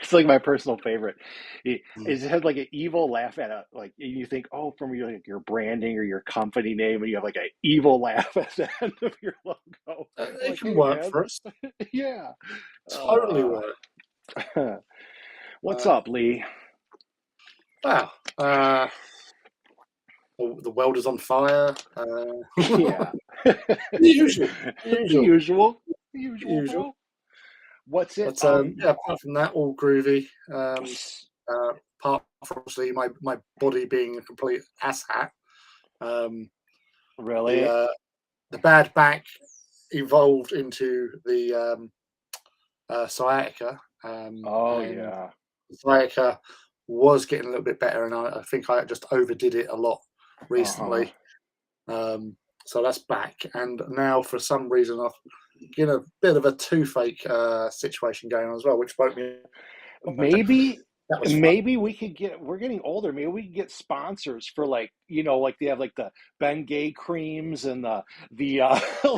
It's like my personal favorite. Mm. It has like an evil laugh at it. Like you think, oh, from your like your branding or your company name, and you have like an evil laugh at the end of your logo. I'm It like, can hey work man, for us. yeah. Totally Uh, work. what's Uh, up, Lee? wow. The world is on fire. Yeah. The usual. The The usual. usual. The The usual, usual. bro. What's it? But yeah, apart from that, all groovy. Apart from obviously my body being a complete asshat. Um, the Really? uh, the bad back evolved into the sciatica, Oh and yeah. the sciatica was getting a little bit better, and I think I just overdid it a lot Uh-huh. recently. Um, so that's back, and now for some reason I've getting a bit of a toothache situation going on as well, which woke me up. Maybe That was fun. maybe we could get we're getting older. Maybe we could get sponsors for like, like they have like the Ben Gay creams and the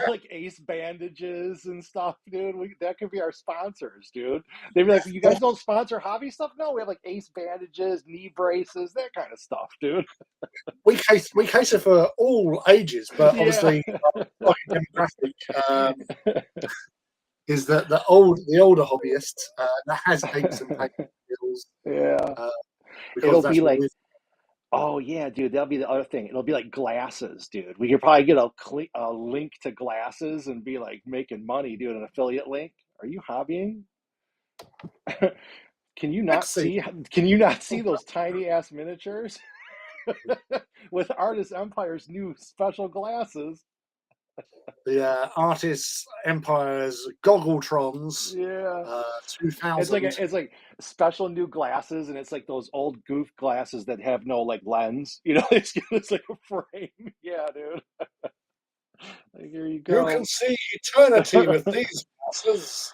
like Ace bandages and stuff, dude. That could be our sponsors, dude. They'd be like, you guys don't sponsor hobby stuff? No, we have like Ace bandages, knee braces, that kind of stuff, dude. We cater for all ages, but Yeah. obviously our demographic is that the older hobbyist that has aches and pains. Yeah. Uh, because It'll be that's what like, we. oh yeah, dude, that'll be the other thing. It'll be like glasses, dude. We could probably get a link to glasses and be like making money doing an affiliate link. Are you hobbying? Can you not Actually, see? Can you not see those tiny ass miniatures with Artist Empire's new special glasses? the Artists Empire's Goggletrons Yeah, uh, it's like 2000. it's like special new glasses, and it's like those old goof glasses that have no like lens. It's like a frame. Yeah, dude. Like, here you You can go. see eternity with these glasses.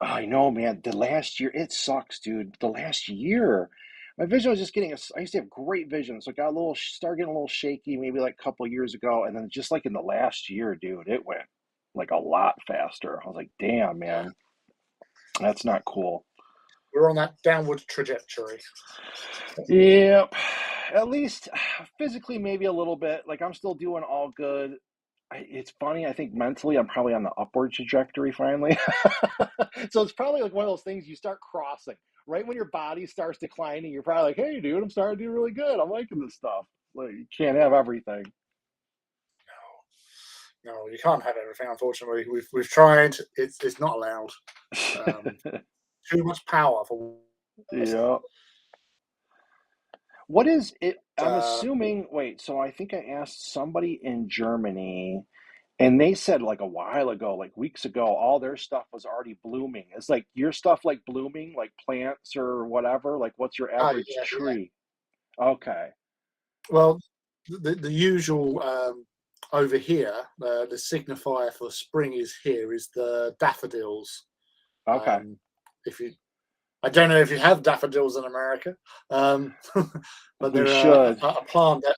I know, man. The last year, it sucks, dude. The last year, my vision was just getting. I used to have great vision, so it got a little, started getting a little shaky, maybe like a couple years ago, and then just like in the last year, dude, it went like a lot faster. I was like, damn, man, that's not cool. We're on that downward trajectory. Yep. At least physically, maybe a little bit. Like I'm still doing all good. It's funny. I think mentally, I'm probably on the upward trajectory finally. So it's probably like one of those things you start crossing right when your body starts declining. You're probably like, "Hey, dude, I'm starting to do really good. I'm liking this stuff." Like you can't have everything. No, you can't have everything. Unfortunately, we've tried. It's not allowed. Um, Too much power for. Yeah. What is it? I'm Uh, assuming. Wait. So I think I asked somebody in Germany. And they said like a while ago, like weeks ago, all their stuff was already blooming. Is like your stuff like blooming, like plants or whatever? Like what's your average yeah, yeah. tree? Okay. Well, the usual over here, the signifier for spring is here is the daffodils. Okay. Um, if you, I don't know if you have daffodils in America, um, but We they're should. a plant that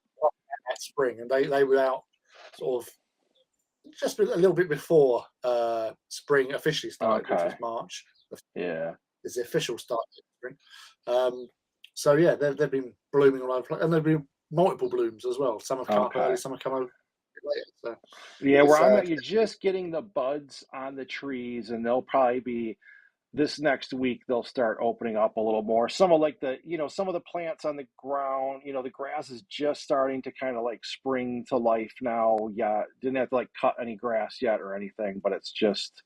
at spring, and they were out sort of just a little bit before spring officially started, which was Okay. March. Yeah. Is the official start of spring. Um, so yeah, they've been blooming all over, the place, and there've been multiple blooms as well. Some have come up early, Okay. some have come up later. So Yeah, where it's I'm at, you're just getting the buds on the trees, and they'll probably be this next week they'll start opening up a little more. Some of like some of the plants on the ground, the grass is just starting to kind of like spring to life now. Yeah, didn't have to like cut any grass yet or anything, but it's just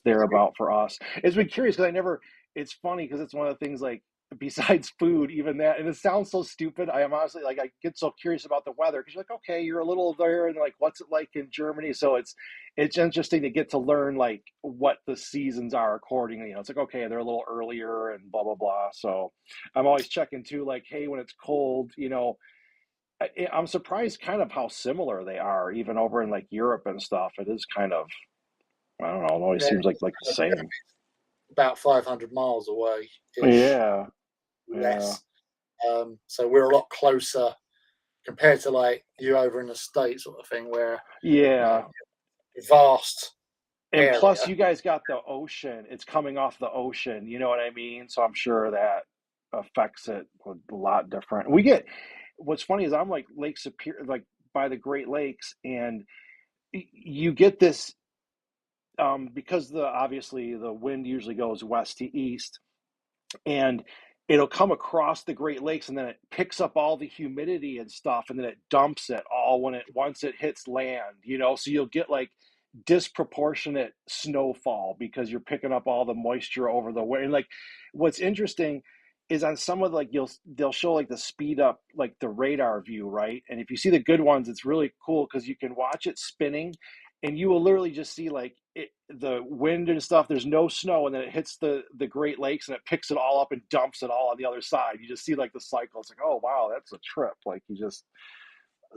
there about for us. It's been curious because it's funny because it's one of the things like besides food, even that, and it sounds so stupid. I am honestly like, I get so curious about the weather because you're like, okay, you're a little there, and like, what's it like in Germany? So it's interesting to get to learn like what the seasons are accordingly. It's like, okay, they're a little earlier and blah, blah, blah. So I'm always checking too, like, hey, when it's cold, I'm surprised kind of how similar they are, even over in like Europe and stuff. It is kind of, I don't know, it always yeah, seems like the same. about 500 miles away ish, Yeah, yeah, less. So we're a lot closer compared to like you over in the States sort of thing, where you know yeah, vast. And plus, area. you guys got the ocean. It's coming off the ocean. You know what I mean? So I'm sure that affects it a lot different. We get what's funny is I'm like Lake Superior, like by the Great Lakes, and you get this because the obviously the wind usually goes west to east, and it'll come across the Great Lakes and then it picks up all the humidity and stuff and then it dumps it all when it once it hits land, so you'll get like disproportionate snowfall because you're picking up all the moisture over the way. And like what's interesting is on some of like they'll show like the speed up like the radar view, right? And if you see the good ones, it's really cool because you can watch it spinning and you will literally just see like the wind and stuff. There's no snow, and then it hits the Great Lakes, and it picks it all up and dumps it all on the other side. You just see like the cycle. It's like, oh wow, that's a trip. Like you just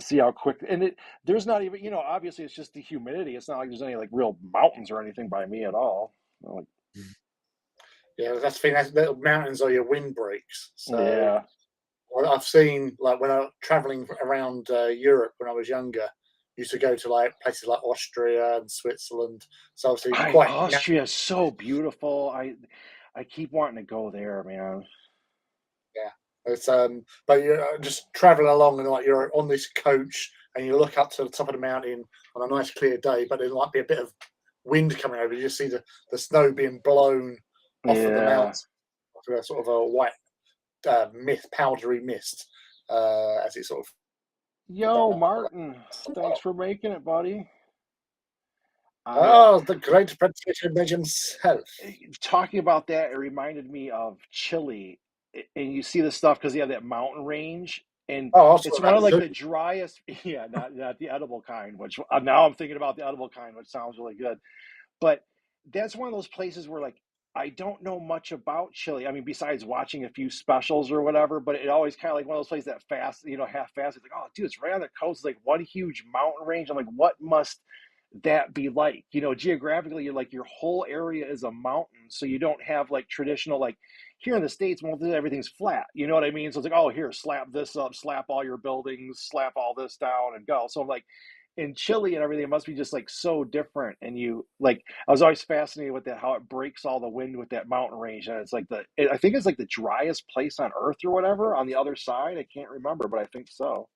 see how quick. And there's not even obviously it's just the humidity. It's not like there's any like real mountains or anything by me at all. Like, Yeah, that's the thing. That's, the mountains are your windbreaks. So yeah. I've seen like when I was traveling around Europe when I was younger, used to go to like places like Austria and Switzerland. So obviously quite Austria is so beautiful. I keep wanting to go there, man. yeah. It's but you're just traveling along and like you're on this coach and you look up to the top of the mountain on a nice clear day, but there might be a bit of wind coming over. You just see the snow being blown off of the Yeah. mountain through a sort of a white mist, powdery mist, as it sort of Yo, Martin, thanks for making it, buddy. I oh, the great British image himself. talking about that, it reminded me of Chile. And you see the stuff because you have that mountain range, and Oh, also it's one about of like zoo. the driest. Yeah, not the edible kind. Which now I'm thinking about the edible kind, which sounds really good. But that's one of those places where like I don't know much about Chile. I mean, besides watching a few specials or whatever, but it always kind of like one of those places that fast, half fast. It's like, oh, dude, it's right on the coast. It's like one huge mountain range. I'm like, what must that be like? Geographically, you're like your whole area is a mountain, so you don't have like traditional like here in the States, well, everything's flat. You know what I mean? So it's like, oh, here, slap this up, slap all your buildings, slap all this down, and go. So I'm like, in Chile and everything, it must be just like so different. And you like, I was always fascinated with that, how it breaks all the wind with that mountain range. And it's like I think it's like the driest place on earth or whatever on the other side. I can't remember, but I think so.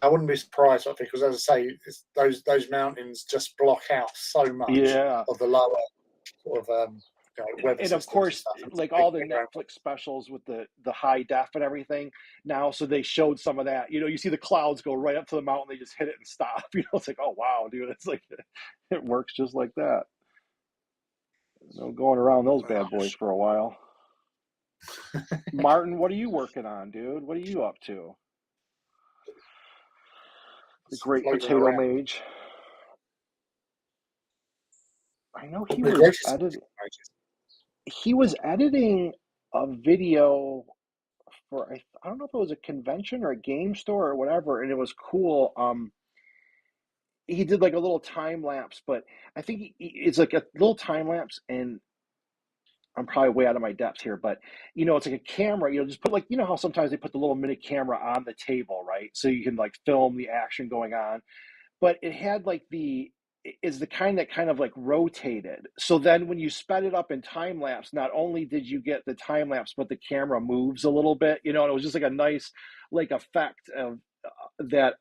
I wouldn't be surprised, I think, because as I say, it's those mountains just block out so much Yeah. of the lower sort of weather And of systems and course, stuff. And like all the Netflix specials with the high def and everything now, so they showed some of that. You see the clouds go right up to the mountain, they just hit it and stop. It's like, oh wow, dude, it's like it works just like that. No going around those bad boys for a while. Martin, what are you working on, dude? What are you up to? The great floating potato around. mage. I know he The was greatest edit. He was editing a video for I don't know if it was a convention or a game store or whatever, and it was cool. He did like a little time lapse, but I think it's like a little time lapse, and I'm probably way out of my depth here, but it's like a camera. Just put like how sometimes they put the little mini camera on the table, right? So you can like film the action going on. But it had like is the kind that kind of like rotated. So then when you sped it up in time lapse, not only did you get the time lapse, but the camera moves a little bit, and it was just like a nice like effect of that.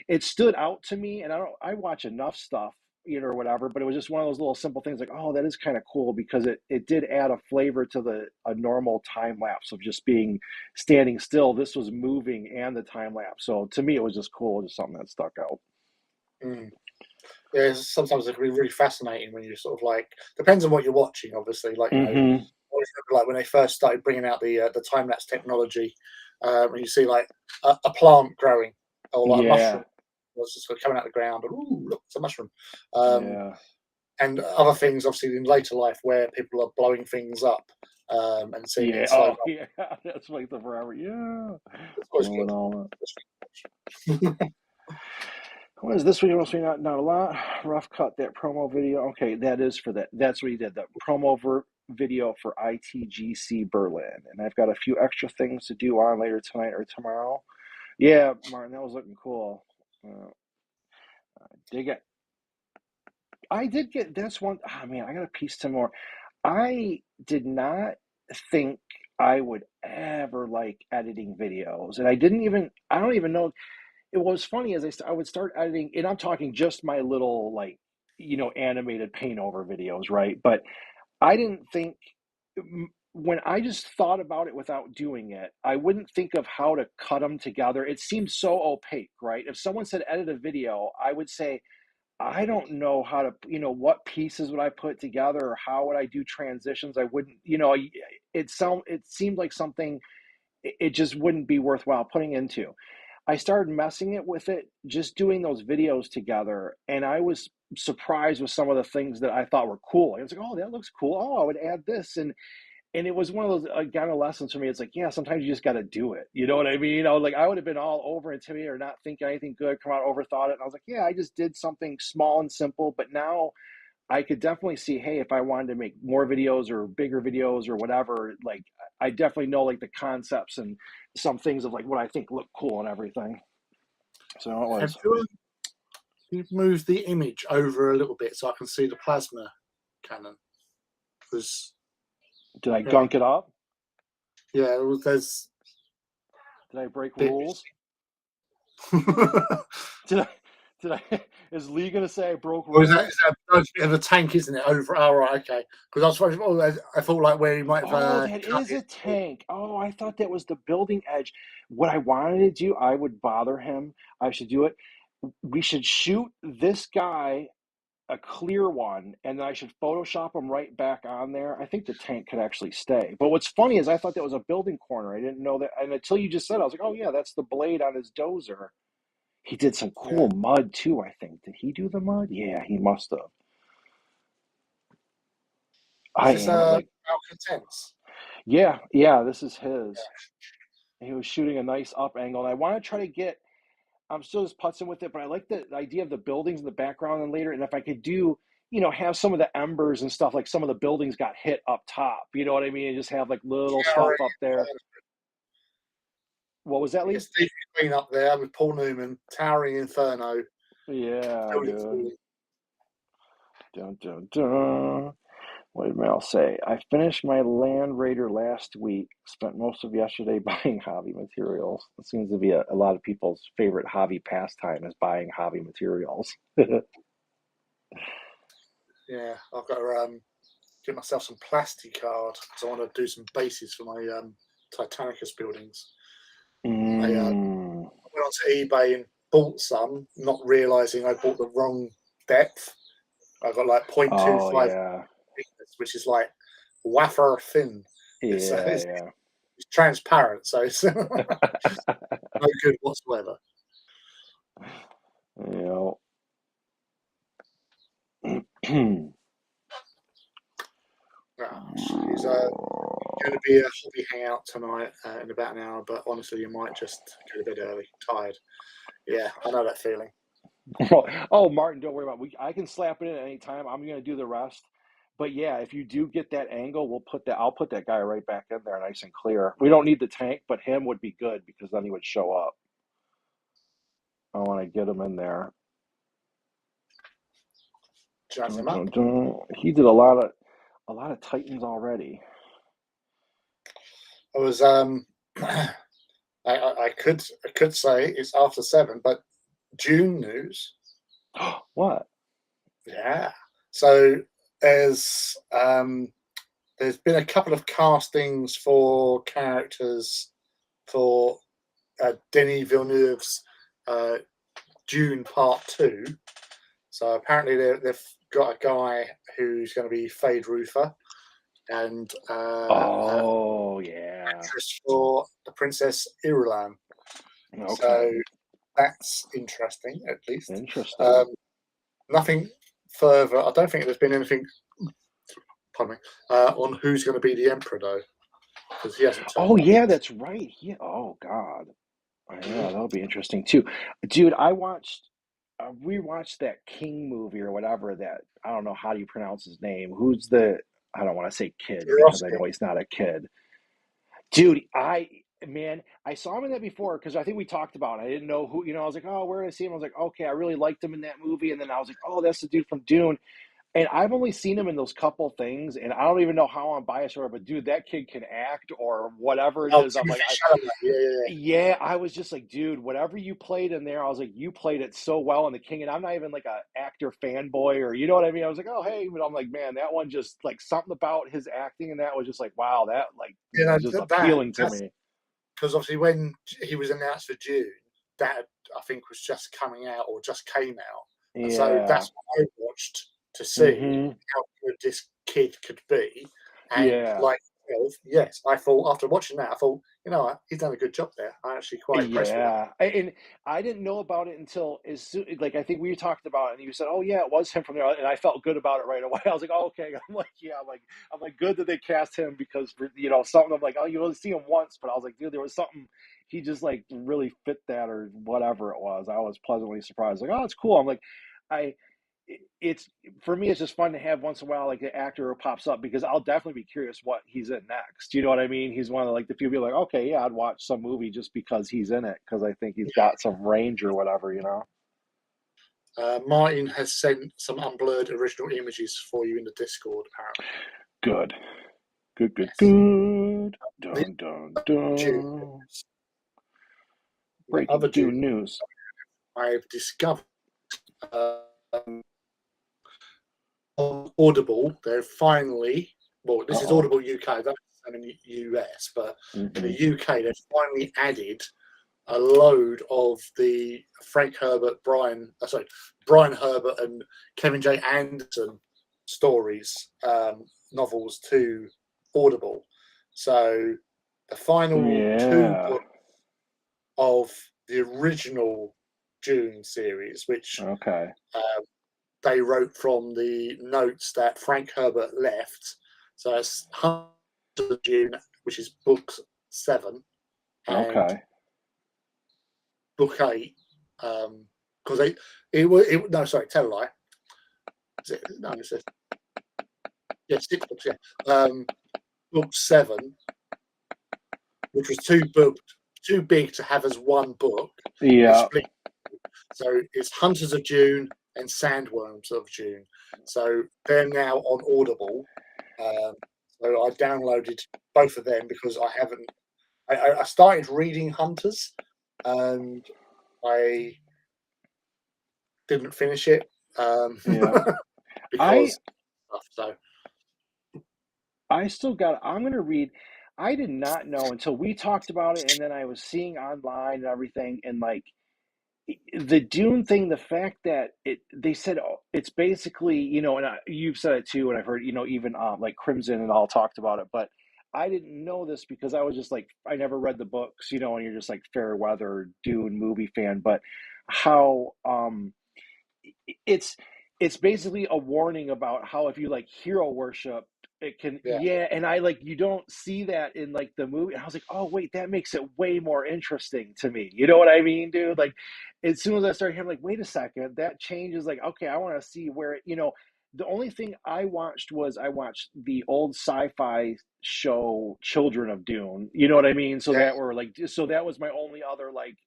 It stood out to me, and I watch enough stuff, or whatever, but it was just one of those little simple things like, oh, that is kind of cool because it did add a flavor to a normal time lapse of just being standing still. This was moving and the time lapse. So to me, it was just cool, just something that stuck out. Mm. Yeah, sometimes it can be really fascinating when you sort of like depends on what you're watching, obviously. Like I Mm-hmm. always remember like when they first started bringing out the time lapse technology, and you see like a plant growing or like a Yeah. mushroom was just sort of coming out of the ground. And, ooh, look, it's a mushroom. Um, Yeah. and other things, obviously, in later life where people are blowing things up and seeing it in Yeah. slow Oh, motion. yeah. That's like the forever. Yeah. It's always Blowing good. all up. What is this video? Must be not a lot. Rough cut that promo video. Okay, that is for that. That's what he did. The video for ITGC Berlin, and I've got a few extra things to do on later tonight or tomorrow. Yeah, Martin, that was looking cool. Dig it. I did get this one. Oh man, I got a piece to more. I did not think I would ever like editing videos, and I don't even know. It was funny as I would start editing, and I'm talking just my little like, animated paint over videos, right? But I didn't think when I just thought about it without doing it, I wouldn't think of how to cut them together. It seems so opaque, right? If someone said edit a video, I would say, I don't know how to, what pieces would I put together or how would I do transitions? I wouldn't, it seemed like something it just wouldn't be worthwhile putting into. I started messing it with it, just doing those videos together, and I was surprised with some of the things that I thought were cool. I was like, "Oh, that looks cool. Oh, I would add this," and it was one of those kind of lessons for me. It's like, yeah, sometimes you just got to do it. You know what I mean? Like I would have been all over intimidated or not thinking anything good, come out overthought it, and I was like, yeah, I just did something small and simple. But now I could definitely see, hey, if I wanted to make more videos or bigger videos or whatever, like I definitely know like the concepts and some things of like what I think look cool and everything. So it Have was. you moved the image over a little bit so I can see the plasma cannon? Because Did I yeah, gunk it up? yeah, there's Did I break bits. rules? Did I? Did I? Is Lee gonna say I broke Or rules? that's a bit of a tank, isn't it? Over. Oh, right, okay. Because I was supposed. Oh, I thought like where he might have Oh, that cut is it. a tank. Oh, I thought that was the building edge. What I wanted to do, I would bother him. I should do it. We should shoot this guy a clear one, and then I should Photoshop him right back on there. I think the tank could actually stay. But what's funny is I thought that was a building corner. I didn't know that, and until you just said, it, I was like, oh yeah, that's the blade on his dozer. He did some Yeah. cool mud too, I think. Did he do the mud? Yeah, he must have. Is I this am like, malcontents? yeah, yeah, this is his. He was shooting a nice up angle, and I want to try to get. I'm still just putzing with it, but I like the idea of the buildings in the background and later. And if I could do, have some of the embers and stuff, like some of the buildings got hit up top, you know what I mean? And just have like little stuff Towering up there. Inferno. What was that, Yeah, Lee? Steve McQueen up there with Paul Newman, Towering Inferno, Yeah, building dude. falling. Dun, dun, dun. What did Mel say? I finished my Land Raider last week. Spent most of yesterday buying hobby materials. It seems to be a lot of people's favorite hobby pastime is buying hobby materials. Yeah, I've got to get myself some plasticard because I want to do some bases for my Titanicus buildings. I Mm. went onto eBay and bought some, not realizing I bought the wrong depth. I got like Oh 0.25 yeah. thickness, which is like wafer thin. It's, uh, Yeah, it's, yeah. it's transparent, so it's no good whatsoever. You Gosh, it's going to be a hobby hangout tonight in about an hour, but honestly, you might just go to bed early, tired. Yeah, I know that feeling. oh, Martin, don't worry about it. I can slap it in at any time. I'm gonna do the rest. But yeah, if you do get that angle, I'll put that guy right back in there nice and clear. We don't need the tank, but him would be good because then he would show up. I want to get him in there. Jazz Dun, him dun, up. dun. He did a lot of Titans already. I was I could say it's after 7, but June news. What? Yeah. So there's um, there's been a couple of castings for characters for Denis Villeneuve's uh, Dune Part 2. So apparently they've got a guy who's going to be Fade Roofer and Oh yeah. actress for the Princess Irulan. Okay. So that's interesting, at least. Interesting. Um, nothing further. I don't think there's been anything, pardon me, on who's going to be the Emperor, though, because he hasn't Oh turned up. yeah, that's right. Oh God. Yeah, that'll be interesting too. Dude, I rewatched that King movie or whatever that I don't know how do you pronounce his name. I don't want to say kid because I Jurassic. know he's not a kid. Dude, man, I saw him in that before because I think we talked about it. I didn't know who, I was like, oh, where did I see him? I was like, okay, I really liked him in that movie. And then I was like, oh, that's the dude from Dune. And I've only seen him in those couple things, and I don't even know how I'm biased or, but dude, that kid can act or whatever it Oh, is. I'm like, Timothy Chalamet. Yeah. yeah, I was just like, dude, whatever you played in there, I was like, you played it so well in The King, and I'm not even like a actor fanboy or you know what I mean. I was like, oh hey, but I'm like, man, that one just like something about his acting and that was just like, wow, that like You know just appealing to that's me. because obviously when he was announced for June, that I think was just coming out or just came out, and so Yeah. that's what I watched to see Mm-hmm. how good this kid could be. And Yeah. like, yes, I thought after watching that, I thought, you know what, he's done a good job there. I'm actually quite impressed with that. Yeah, and I didn't know about it until as soon like, I think we talked about it, and you said, "Oh, yeah, it was him from there," and I felt good about it right away. I was like, "Oh, okay." I'm like, "Yeah," I'm like, "Good that they cast him because for, something." I'm like, "Oh, you only see him once," but I was like, "Dude, there was something he just like really fit that or whatever it was." I was pleasantly surprised. Like, "Oh, it's cool." I'm like, I it's for me, it's just fun to have once in a while like an actor who pops up because I'll definitely be curious what he's in next. You know what I mean? He's one of like the few people like, okay, yeah, I'd watch some movie just because he's in it because I think he's got some range or whatever. Martin has sent some unblurred original images for you in the Discord, apparently. Good, good, good, Yes. good. This Dun dun June, dun. the Breaking other June, Dune news. I've discovered um, on Audible, they're finally, well, Uh this is oh. Audible UK, that's in the US, but in Mm-hmm. the UK, they've finally added a load of the Brian Herbert and Kevin J. Anderson stories, novels to Audible. So the final two Yeah. books of the original June series, which Okay. um, they wrote from the notes that Frank Herbert left. So it's Hunt of June, which is book 7, and Okay. book 8. Because it no, sorry, tell a lie. Is it, no, it says, yeah, 6 books, yeah. Book 7, which was too big to have as one book, they Yeah. split. So it's Hunters of June and Sandworms of June. So they're now on Audible. Um, so I downloaded both of them because I haven't. I started reading Hunters, and I didn't finish it Yeah. I because stuff. So I still got I'm gonna read I did not know until we talked about it and then I was seeing online and everything and like the Dune thing, the fact that they said it's basically, and you've said it too, and I've heard, even like Crimson and all talked about it, but I didn't know this because I was just like, I never read the books, and you're just like fair weather Dune movie fan, but how it's it's basically a warning about how if you like hero worship it can, yeah, yeah, and I like you don't see that in like the movie and I was like, oh wait, that makes it way more interesting to me, you know what I mean, dude? Like as soon as I started hearing like, wait a second, that changes, like, okay, I want to see where the only thing I watched the old sci-fi show Children of Dune, you know what I mean, so yeah. that were like, so that was my only other like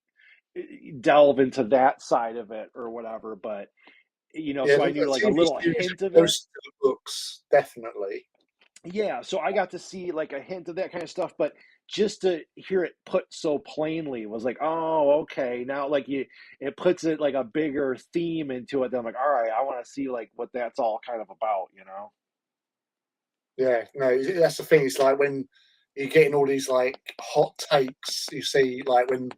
delve into that side of it or whatever, but Yeah, so I the knew like a TV little series hint of it. close to the books, definitely. Yeah, so I got to see like a hint of that kind of stuff, but just to hear it put so plainly was like, oh, okay. Now like it puts it like a bigger theme into it. Then I'm like, all right, I want to see like what that's all kind of about. Yeah, no, that's the thing. It's like when you're getting all these like hot takes. You see, like when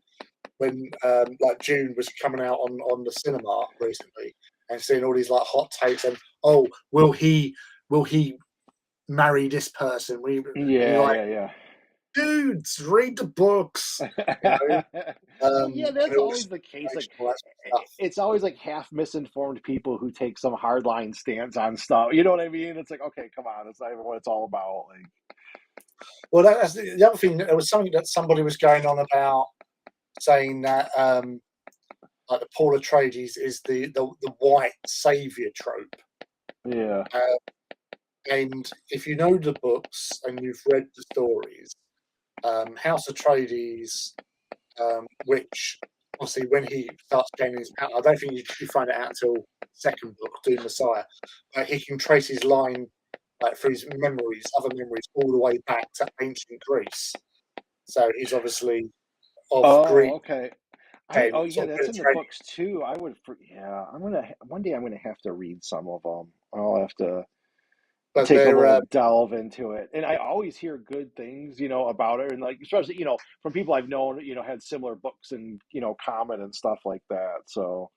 like June was coming out on the cinema recently, and seeing all these like hot takes and oh, will he marry this person? And you're Yeah, like, yeah, dudes, read the books, you know. yeah. Well, yeah, And that's all always the case. Like, all that sort of stuff. it's always like half misinformed people who take some hardline stance on stuff. You know what I mean? It's like, okay, come on, that's not even what it's all about. Like, Well, that's the other thing. There was something that somebody was going on about, saying that like the Paul Atreides is the white savior trope. yeah, Uh, and if you know the books and you've read the stories, House Atreides, which obviously when he starts gaining his power, I don't think you find it out until second book, Doom Messiah, but he can trace his line like through his memories, other memories, all the way back to ancient Greece. So he's obviously of Oh, Greek okay. and Oh yeah, sort of that's in the Mediterranean. books too. Yeah, one day I'm gonna have to read some of them. I'll have to But take a they're little delve into it. And I always hear good things, about it, and like especially, from people I've known, had similar books and, common and stuff like that. So,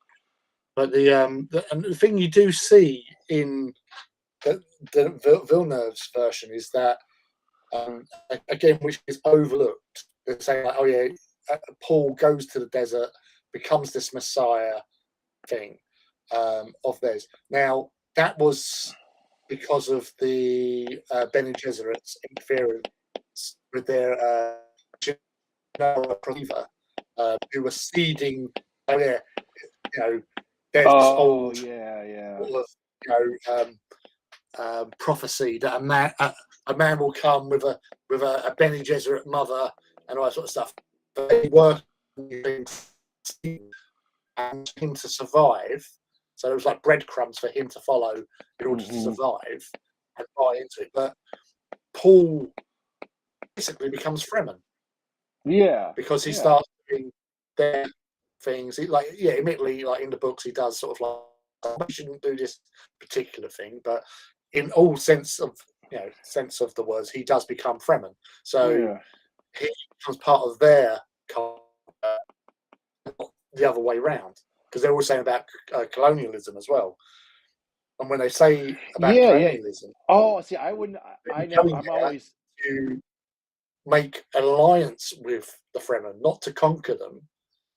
but and the thing you do see in the Villeneuve's version is that um, again, which is overlooked. They're saying like, oh yeah, Paul goes to the desert, becomes this Messiah thing of theirs. Now that was because of the Bene Gesserit's interference with their believer, who were seeding. Oh yeah, you know, there's this oh old yeah, yeah, sort of prophecy that a man will come with a Bene Gesserit mother and all that sort of stuff. But they were and him to survive. So there was like breadcrumbs for him to follow in order to hmm survive and buy into it. But Paul basically becomes Fremen yeah, because he yeah, starts doing their things. Admittedly, like in the books, he does sort of like, we shouldn't do this particular thing, but in all sense of the words, he does become Fremen. So yeah. he becomes part of their culture, not the other way round, because they're all saying about colonialism as well. And when they say about Yeah, yeah. colonialism, Oh, see, I wouldn't. I they're never. coming I'm there always. to make alliance with the Fremen, not to conquer them.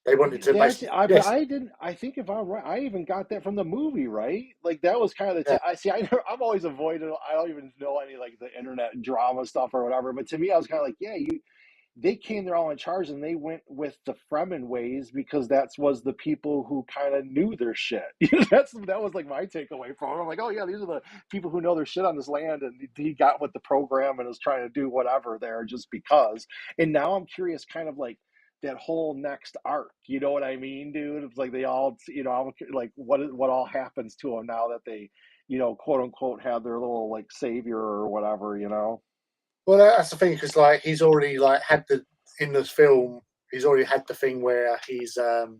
They wanted to That's basically, I. But yes, I didn't. I think if I'm right, I even got that from the movie, right? Like that was kind of the. yeah. I see. I'm always avoided. I don't even know any like the internet drama stuff or whatever. But to me, I was kind of like, yeah, you. They came there all in charge, and they went with the Fremen ways because that's was the people who kind of knew their shit. That was like my takeaway from it. I'm like, oh yeah, these are the people who know their shit on this land, and he got with the program and is trying to do whatever there just because. And now I'm curious, kind of like that whole next arc. You know what I mean, dude? It's like they all, I'm like, what all happens to them now that they, quote unquote, have their little like savior or whatever. Well, that's the thing because like he's already like had the in this film, he's already had the thing where he's you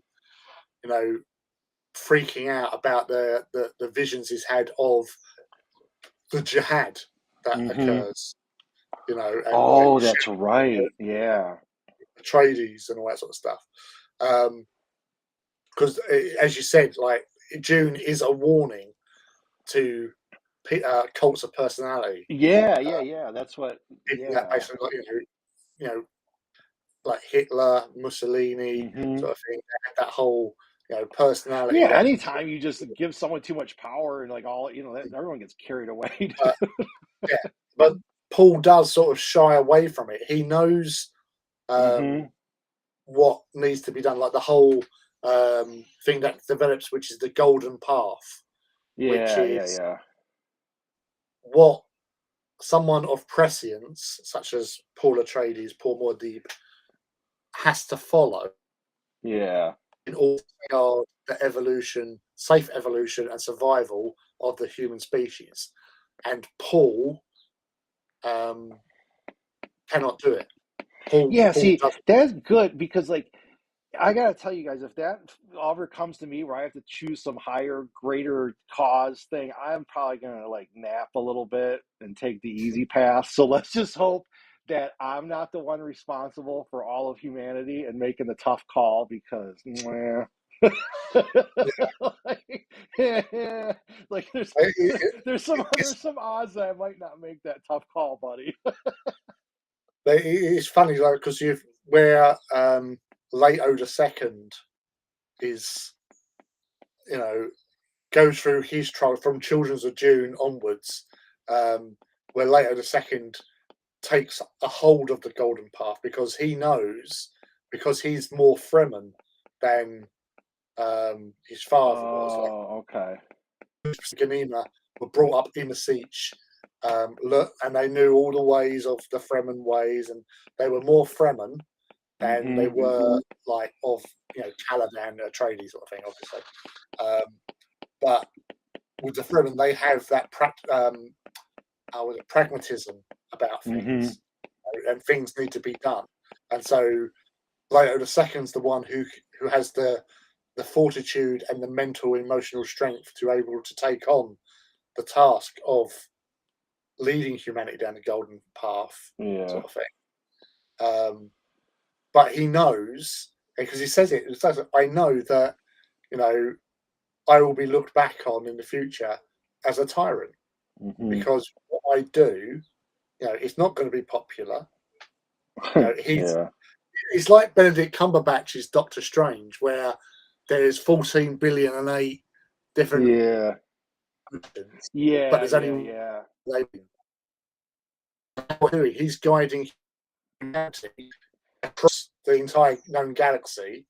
know freaking out about the visions he's had of the jihad that Hmm. occurs, and like Oh, that's right. Yeah. Atreides and all that sort of stuff. Because as you said, like June is a warning to cults of personality. Yeah, Uh, yeah, yeah. That's what, People that yeah. basically got you know like Hitler, Mussolini Hmm. sort of thing. They had that whole personality Yeah, that. anytime you just give someone too much power and like all, that everyone gets carried away. Uh, yeah, but Paul does sort of shy away from it. He knows Hmm. um, what needs to be done, like the whole thing that develops, which is the golden path, which Yeah, yeah, is yeah. what someone of prescience, such as Paul Atreides, Paul Muad'Dib, has to follow Yeah. in order to regard the evolution, safe evolution, and survival of the human species. And Paul um, cannot do it. Yeah, Paul see, doesn't. that's good because like I gotta tell you guys, if that ever comes to me where I have to choose some higher, greater cause thing, I'm probably gonna like nap a little bit and take the easy path. So let's just hope that I'm not the one responsible for all of humanity and making the tough call because, mwah. like, yeah, like there's some odds that I might not make that tough call, buddy. It's funny though because you where Leto the second is, you know, goes through his trial from Children's of June onwards, where Leto the second takes a hold of the golden path because he knows because he's more Fremen than his father was. Like Oh, okay. Ganima were brought up in the siege, look, and they knew all the ways of the Fremen ways, and they were more Fremen than they were like of Caladan, Atreides sort of thing, obviously. But with the Fremen, they have that pragmatism about things, and things need to be done. And so Leto the Second's the one who has the fortitude and the mental, emotional strength to able to take on the task of leading humanity down the golden path, sort of thing. But he knows, because he says it, I know that, I will be looked back on in the future as a tyrant, because what I do, it's not going to be popular. He's like Benedict Cumberbatch's Doctor Strange, where there's 14 billion and 8 different but there's only he's guiding humanity across the entire known galaxy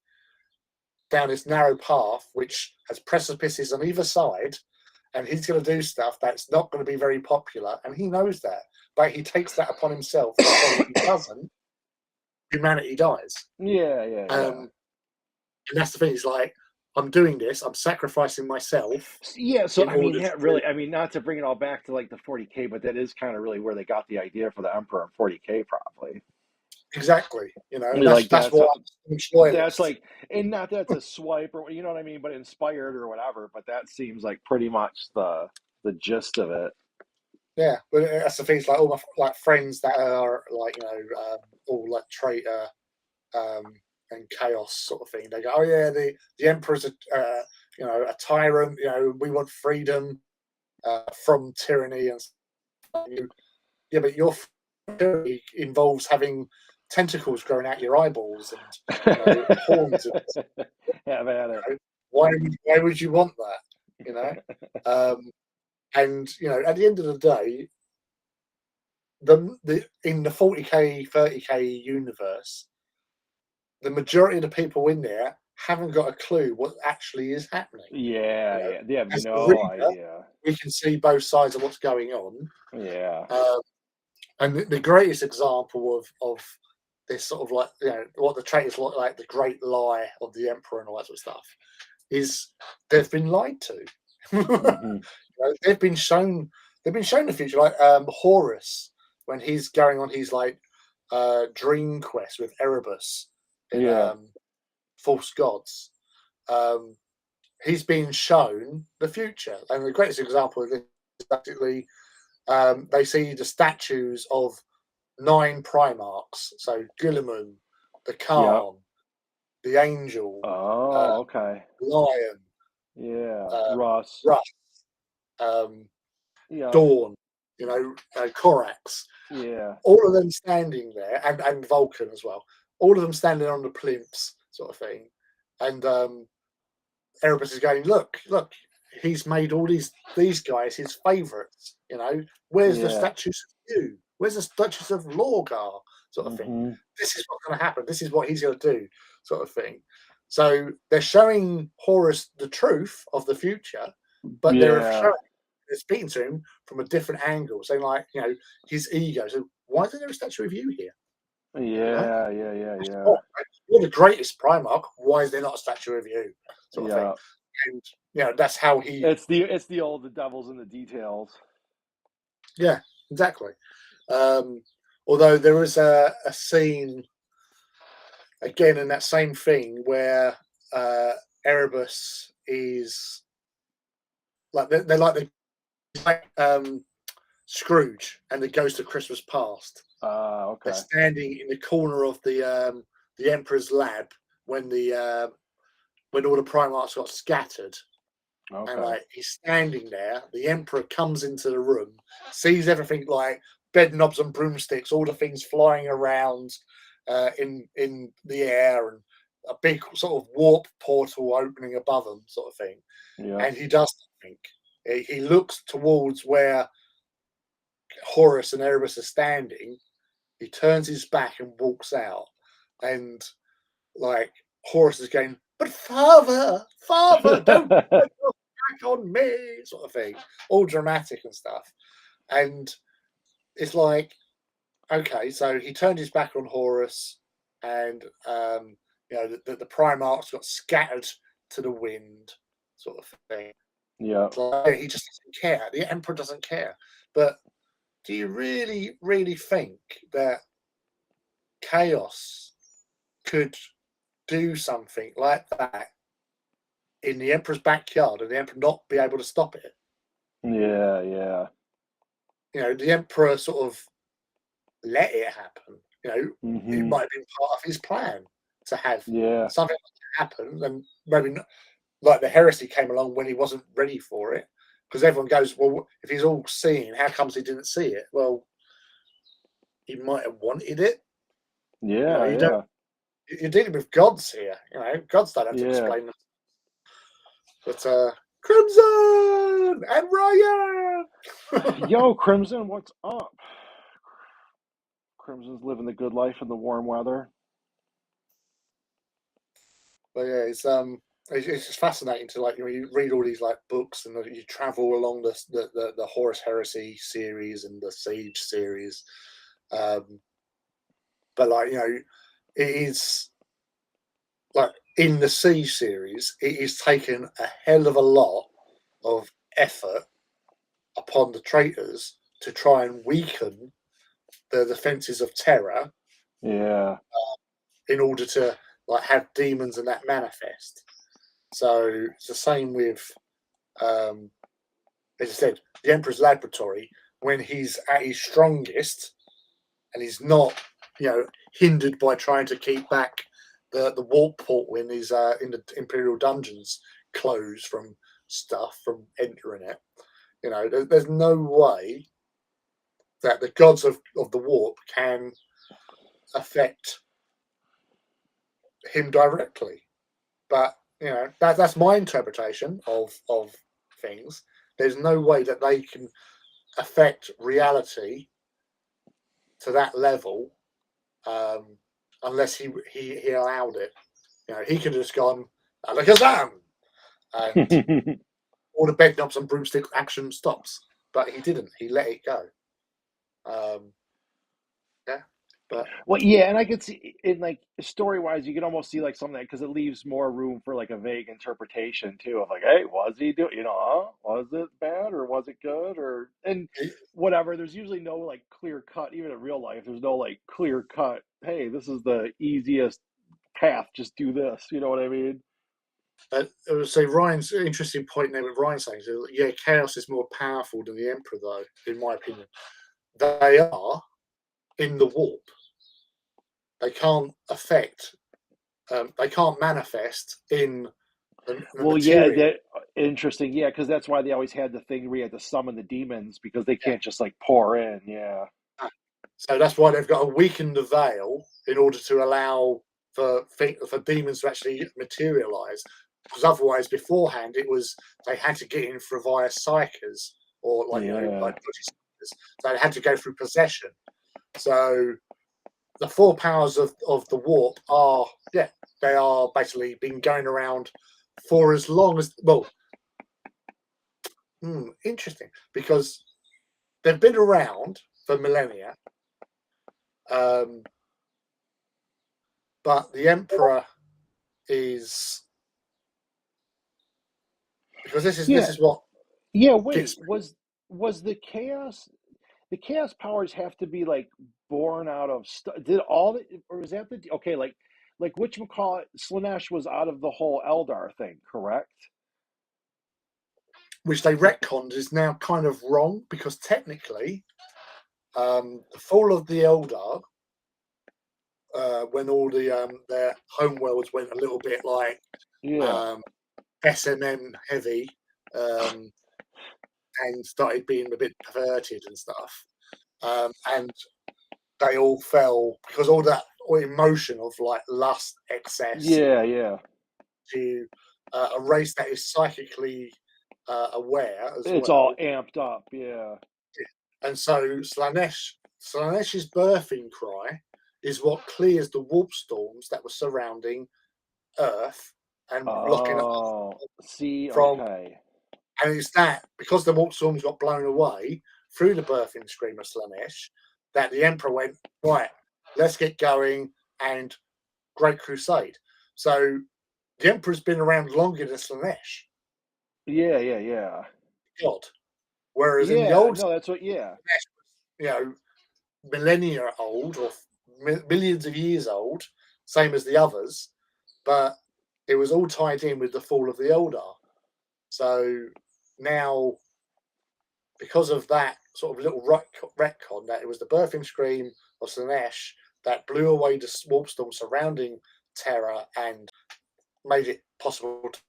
down this narrow path which has precipices on either side, and he's going to do stuff that's not going to be very popular, and he knows that, but he takes that upon himself because if he doesn't, humanity dies. And that's the thing. It's like, I'm doing this. I'm sacrificing myself. Yeah. So I mean, that really, I mean, not to bring it all back to like the 40K, but that is kind of really where they got the idea for the Emperor and 40K, probably. Exactly. Like that's why that's like, and not that's a swipe or you know what I mean, but inspired or whatever. But that seems like pretty much the gist of it. Yeah, but that's the thing. It's like all my friends that are like all like traitor and chaos sort of thing. They go, oh yeah, the emperor's a tyrant. We want freedom from tyranny and yeah, but your tyranny involves having tentacles growing out your eyeballs and horns. Have at it. Why would you want that? And at the end of the day, the in the 40K 30K universe, the majority of the people in there haven't got a clue what actually is happening. Yeah, they have no idea. We can see both sides of what's going on. Yeah. And the greatest example of this sort of like what the traitors like the great lie of the emperor and all that sort of stuff is they've been lied to. They've been shown the future, like Horus when he's going on his like dream quest with Erebus in False Gods. He's been shown the future, and the greatest example of this is basically they see the statues of 9 Primarchs, so Guilliman, the Khan, the Angel, Lion, Russ, Dawn, Corax, all of them standing there, and Vulcan as well, all of them standing on the plinths sort of thing, and Erebus is going, look, he's made all these guys his favourites, where's the statues of you? Where's the statues of Lorgar? Sort of thing. This is what's going to happen. This is what he's going to do, sort of thing. So they're showing Horus the truth of the future, but they're speaking to him from a different angle, saying like, his ego. So why isn't there a statue of you here? Yeah. You're the greatest Primarch. Why is there not a statue of you? Sort of thing. And that's how he. It's the old the devil's in the details. Yeah, exactly. Although there was a scene again in that same thing where Erebus is like they're like Scrooge and the Ghost of Christmas Past. They're standing in the corner of the Emperor's lab when all the Primarchs got scattered. And like he's standing there, the Emperor comes into the room, sees everything like bed knobs and broomsticks, all the things flying around in the air, and a big sort of warp portal opening above them, sort of thing. And he does something. He looks towards where Horus and Erebus are standing. He turns his back and walks out, and like Horus is going, "But father, don't turn your back on me," sort of thing, all dramatic and stuff. And it's like, okay, so he turned his back on Horus, and the Primarchs got scattered to the wind, sort of thing. Yeah. It's like, he just doesn't care. The Emperor doesn't care. But do you really, really think that Chaos could do something like that in the Emperor's backyard and the Emperor not be able to stop it? Yeah, yeah. The Emperor sort of let it happen. It Hmm. might have been part of his plan to have Yeah. something like that happen, and maybe not, like the heresy came along when he wasn't ready for it. Because everyone goes, well, if he's all seeing, how comes he didn't see it? Well, he might have wanted it. Yeah, You don't. yeah. You're dealing with gods here. Gods don't have to Yeah. explain them. But Crimson and Ryan. Yo, Crimson, what's up? Crimson's living the good life in the warm weather. But yeah, it's just fascinating to you read all these like books and you travel along the Horus Heresy series and the Siege series. Um, but it is like in the Siege series, it is taken a hell of a lot of effort upon the traitors to try and weaken the defenses of Terra Yeah. in order to have demons and that manifest. So it's the same with, as I said, the Emperor's Laboratory when he's at his strongest and he's not, hindered by trying to keep back the warp portal in his in the Imperial dungeons closed from stuff from entering it. There's no way that the gods of the warp can affect him directly. But that's my interpretation of things. There's no way that they can affect reality to that level um, unless he allowed it. He could have just gone alakazam, and all the bed knobs and broomstick action stops. But he didn't. He let it go. Um, yeah, but Well, yeah, and I could see in like story wise, you can almost see like something because it leaves more room for like a vague interpretation too of like, hey, was he doing, was it bad or was it good or and whatever. There's usually no like clear cut, even in real life. There's no like clear cut. Hey, this is the easiest path. Just do this. You know what I mean? I would say Ryan's interesting point there with Ryan saying, so, yeah, Chaos is more powerful than the Emperor, though, in my opinion. They are in the warp. They can't affect, they can't manifest in the Well, yeah, material. that interesting. Yeah, because that's why they always had the thing where you had to summon the demons because they Yeah. can't just like pour in. Yeah. So that's why they've got to weaken the veil in order to allow for demons to actually materialize. Because otherwise, beforehand, it was they had to get in through via psychers or Yeah. like psychers. So they had to go through possession. So the four powers of the warp are they are basically been going around for as long as interesting because they've been around for millennia. Um, but the Emperor is because this Yeah. is what Yeah, wait. gets me. Was the chaos powers have to be like born out of did all the or is that the okay, like which call it Slanesh was out of the whole Eldar thing, correct? Which they retconned is now kind of wrong because technically, the fall of the Eldar, when all their homeworlds went a little bit like Yeah. um, SMM heavy um, and started being a bit perverted and stuff, and they all fell because all that emotion of like lust, excess, Yeah, yeah. to a race that is psychically aware as It's all well. amped up, yeah. And so Slanesh's birthing cry is what clears the warp storms that were surrounding Earth and blocking us Oh, see, from. okay. And it's that because the warp storms got blown away through the birthing scream of Slanesh that the Emperor went, right, let's get going, and Great Crusade. So the Emperor's been around longer than Slanesh, Yeah. God. Whereas in the Yeah, old no, that's what, yeah. Slanesh was, millennia old or millions of years old, same as the others, but it was all tied in with the fall of the Eldar. So now, because of that sort of little retcon, that it was the birthing scream of Slanesh that blew away the warp storm surrounding Terra and made it possible to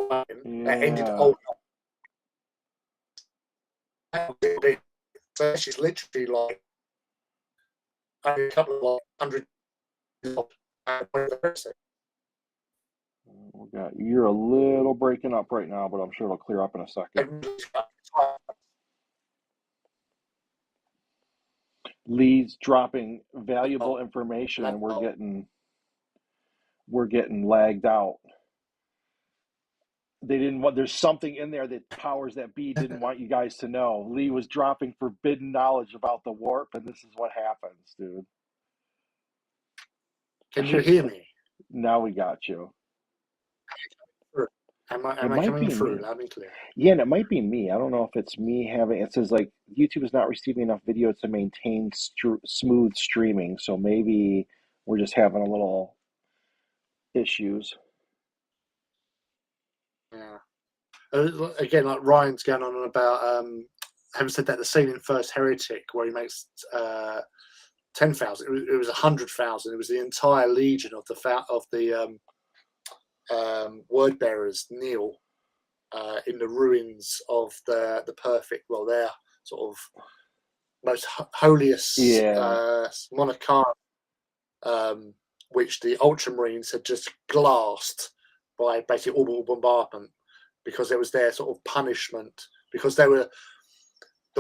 that ended Yeah. old. So she's literally like only a couple of like 100 years old. You're a little breaking up right now, but I'm sure it'll clear up in a second. Lee's dropping valuable information, and we're getting lagged out. They didn't want. There's something in there that powers that be didn't want you guys to know. Lee was dropping forbidden knowledge about the warp, and this is what happens, dude. Can you hear me? Now we got you. Am It I might coming be through me. loud and clear? Yeah, and it might be me. I don't know if it's me having. It says like YouTube is not receiving enough video to maintain smooth streaming, so maybe we're just having a little issues. Yeah. Again, like Ryan's going on about having said that, the scene in First Heretic where he makes 10,000, it was 100,000. It was the entire legion of the word bearers kneel in the ruins of the perfect, well, their sort of most holiest monarch, which the Ultramarines had just glassed by basically orbital bombardment, because it was their sort of punishment, because the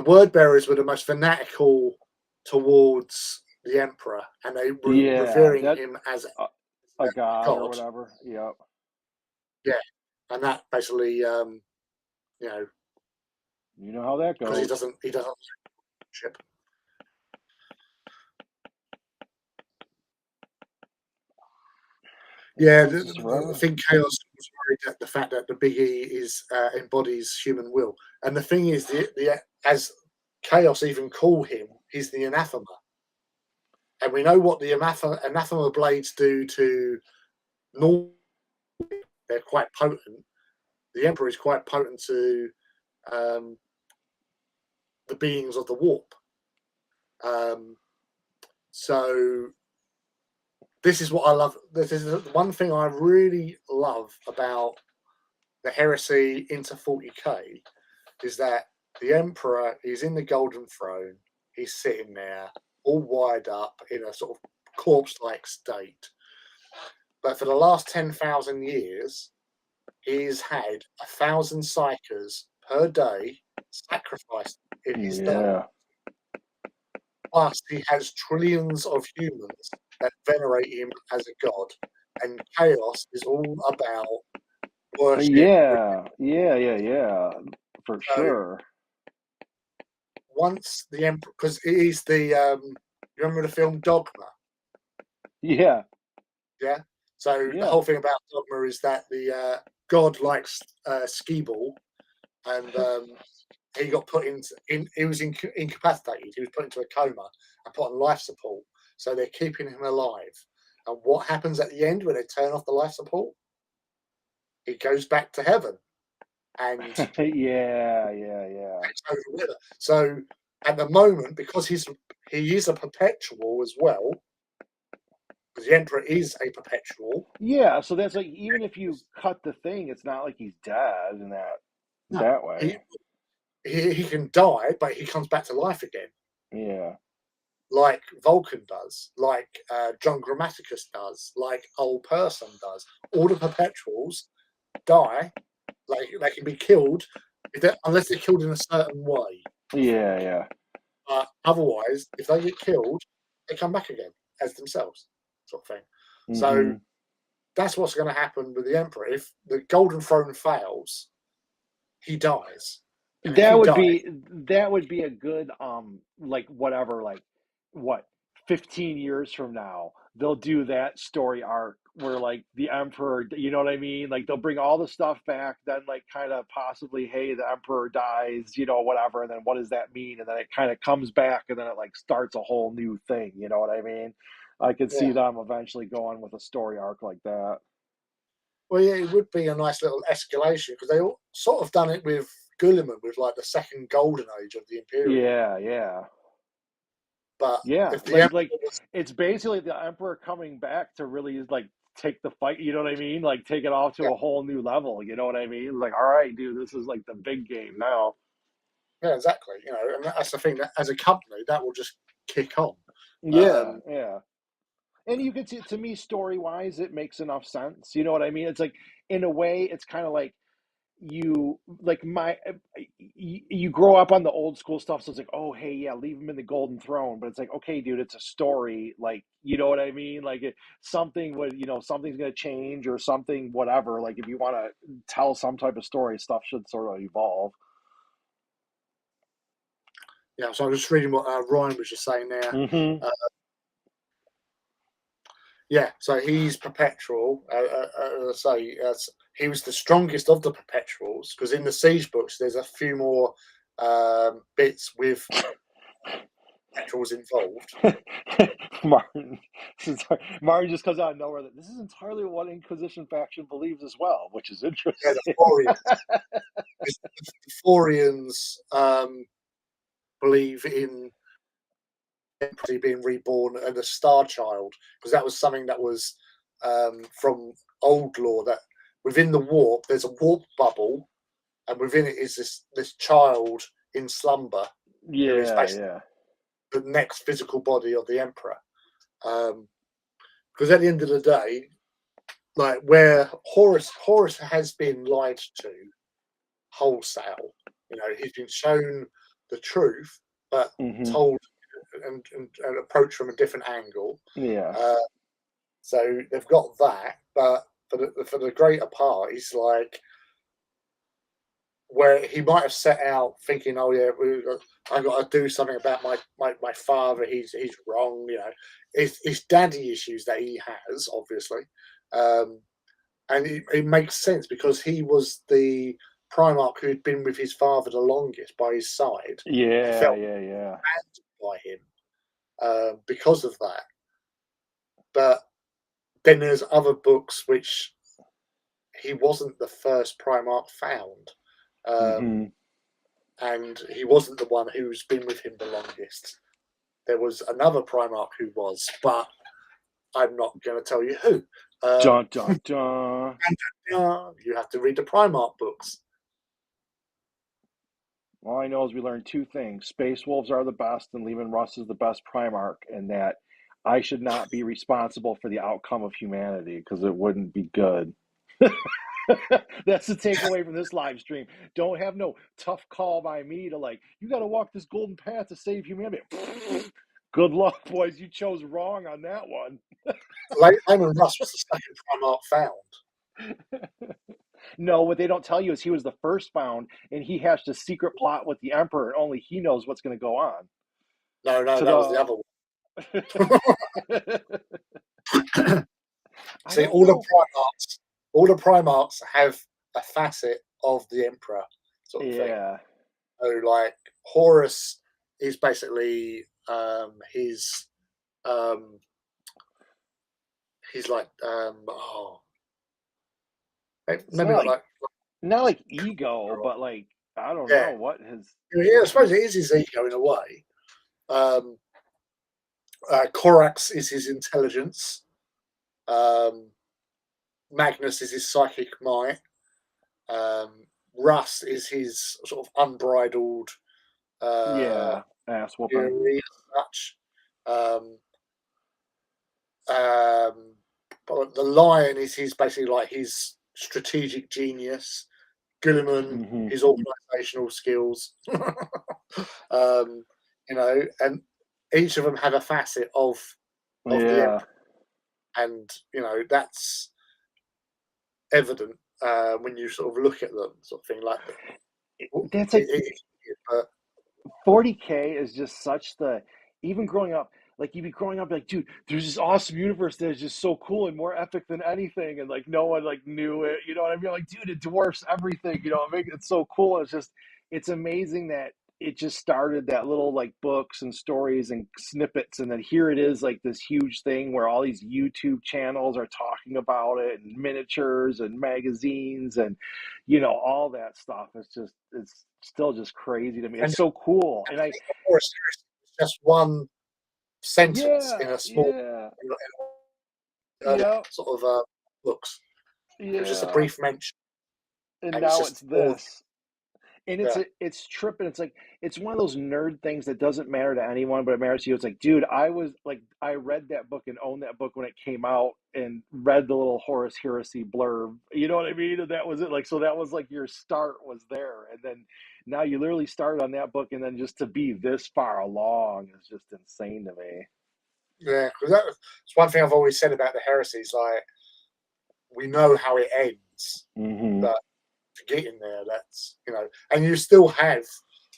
word bearers were the most fanatical towards the Emperor, and they were revering him as a god or god. whatever. Yep. Yeah, and that basically, you know how that goes. Because he doesn't ship. Yeah, I think Chaos was worried at the fact that the Big E embodies human will, and the thing is, as Chaos even call him, he's the anathema, and we know what the anathema blades do to normal. They're quite potent. The Emperor is quite potent to the beings of the warp. So this is what I love. This is the one thing I really love about the Heresy into 40k, is that the Emperor is in the Golden Throne. He's sitting there, all wired up in a sort of corpse-like state. But for the last 10,000 years, he's had 1,000 psychers per day sacrificed in his day. Plus, he has trillions of humans that venerate him as a god. And Chaos is all about worship. Yeah. For sure. Once the Emperor, because it is the, you remember the film Dogma? Yeah. Yeah. So the whole thing about Dogma is that the god likes skee ball, and he got put he was incapacitated. He was put into a coma and put on life support. So they're keeping him alive. And what happens at the end when they turn off the life support? He goes back to heaven. And yeah. So at the moment, because he is a perpetual as well, because the Emperor is a perpetual. Yeah, so that's like, even if you cut the thing, it's not like he's dead in that way. He can die, but he comes back to life again. Yeah. Like Vulcan does, like John Grammaticus does, like Old Person does. All the perpetuals die, like they can be killed unless they're killed in a certain way. Yeah. But otherwise, if they get killed, they come back again as themselves, sort of thing. Mm-hmm. So that's what's going to happen with the Emperor. If the Golden Throne fails, he dies. And if That he would died, be that would be a good like whatever like what 15 years from now they'll do that story arc where like the emperor, you know what I mean, like they'll bring all the stuff back, then like kind of possibly, hey, the emperor dies, you know, whatever, and then what does that mean, and then it kind of comes back and then it like starts a whole new thing, you know what I mean. I could see yeah. them eventually going with a story arc like that. Well, yeah, it would be a nice little escalation because they all sort of done it with Gulliman with like the second golden age of the Imperium. Yeah, yeah. But Yeah, if the Emperor like was, it's basically the emperor coming back to really like take the fight, you know what I mean? Like take it off to yeah, a whole new level, you know what I mean? Like, all right, dude, this is like the big game now. yeah, exactly. You know, and that's the thing that as a company that will just kick on. Yeah, Um, yeah. And you can see, to me, story wise, it makes enough sense. You know what I mean? It's like, in a way, it's kind of like you like you grow up on the old school stuff, so it's like, oh hey, yeah, leave him in the golden throne, but it's like, okay dude, it's a story, like, you know what I mean, like something would, you know, something's going to change or something, whatever, like if you want to tell some type of story, stuff should sort of evolve. yeah, so I'm just reading what Ryan was just saying there. Mm-hmm. Uh, yeah, so he's perpetual. Say he was the strongest of the perpetuals because in the siege books there's a few more bits with perpetuals involved. Martin, Martin just comes out of nowhere that this is entirely what Inquisition faction believes as well, which is Yeah, the interesting. Forians. The Forians believe in being reborn and a star child because that was something that was from old law that within the warp there's a warp bubble and within it is this child in slumber who is Yeah, basically yeah. the next physical body of the emperor. Because at the end of the day, like where Horus has been lied to wholesale. You know, he's been shown the truth, but Mm-hmm. told and approached from a different angle. Yeah. Uh, so they've got that, but for the greater part, he's like where he might have set out thinking, "Oh yeah, I've got to do something about my father. He's wrong." You know, it's daddy issues that he has, obviously, um, and it makes sense because he was the Primarch who'd been with his father the longest by his side and Yeah, felt yeah, yeah. abandoned by him because of that. But then there's other books which he wasn't the first Primarch found, um, Hmm. and he wasn't the one who's been with him the longest. There was another Primarch who was, but I'm not going to tell you who. Dun dun dun. You have to read the Primarch books. All I know is we learned two things: Space Wolves are the best, and Lehman Russ is the best Primarch, and that I should not be responsible for the outcome of humanity because it wouldn't be good. That's the takeaway from this live stream. Don't have no tough call by me to like, you got to walk this golden path to save humanity. Good luck, boys. You chose wrong on that one. Layman Russ was the second Primarch found. No, what they don't tell you is he was the first found, and he hatched a secret plot with the Emperor, and only he knows what's going to go on. No, no, To that was the the, other one. I See, don't know. All the Primarchs have a facet of the Emperor, sort of thing. Yeah, So, like Horus is basically um, he's like it's maybe not not like like ego, but like I don't yeah, know what his. yeah. I suppose it is his ego in a way. Um, Korax is his intelligence. Um, Magnus is his psychic might. Um, Russ is his sort of unbridled uh, Yeah, ass whooping. fury as such. Um, um, but the lion is his basically like his strategic genius. Gilliman, Hmm. his organisational skills. um, you know, and each of them have a facet of the Yeah, emperor, and you know that's evident when you sort of look at them, sort of thing like that. That's like But 40K is just such the, even growing up, like you'd be growing up like, dude, there's this awesome universe that is just so cool and more epic than anything, and like no one like knew it, you know what I mean? Like, dude, it dwarfs everything, you know, it's so cool. It's just, it's amazing that it just started that little like books and stories and snippets, and then here it is like this huge thing where all these YouTube channels are talking about it, and miniatures and magazines and all that stuff. It's still just crazy to me. and It's so cool. to And I think the Forest series is just one sentence Yeah, in a small, yeah, in earlier yeah, sort of books. It was just a yeah. brief mention, And and it's now it's just all this. And yeah. it's tripping. It's like it's one of those nerd things that doesn't matter to anyone, but it matters to you. It's like, dude, I read that book and owned that book when it came out and read the little Horace Heresy blurb. You know what I mean? And that was it. Like, so that was like your start was there. And then now you literally started on that book, and then just to be this far along is just insane to me. Yeah, because that's one thing I've always said about the heresies. Like, we know how it ends, Hmm. but to get in there, that's and you still have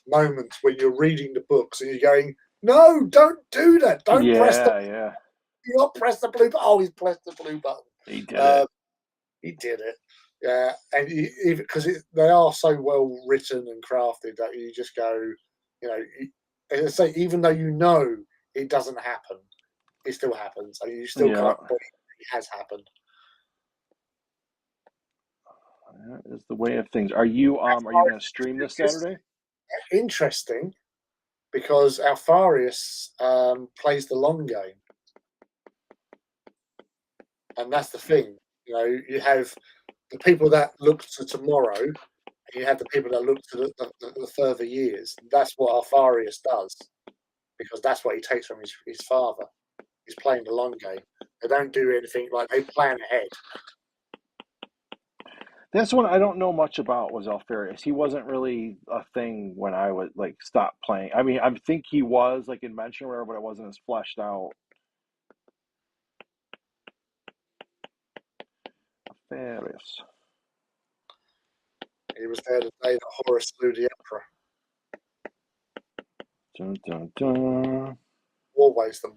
moments when you're reading the books and you're going, "No, don't do that! Don't press the Yeah, yeah. do not press the blue button." Oh, he's pressed the blue button. He did it. Um, he did it. Yeah, and even because they are so well written and crafted that you just go, as I say, even though it doesn't happen, it still happens, and you still Yeah. can't believe it has happened. That is the way of things. Are you gonna stream this It's Saturday? interesting because Alfarius plays the long game, and that's the thing. You have the people that look to tomorrow, and you have the people that look to the further years. That's what Alfarius does because that's what he takes from his father. He's playing the long game. They don't do anything like they plan ahead. That's one I don't know much about was Alfarius. He wasn't really a thing when I would like stop playing. I mean, I think he was like in Mention Rare, but it wasn't as fleshed out. Alfarius. He was there the day that Horus slew the emperor. Dun, dun, dun. Always the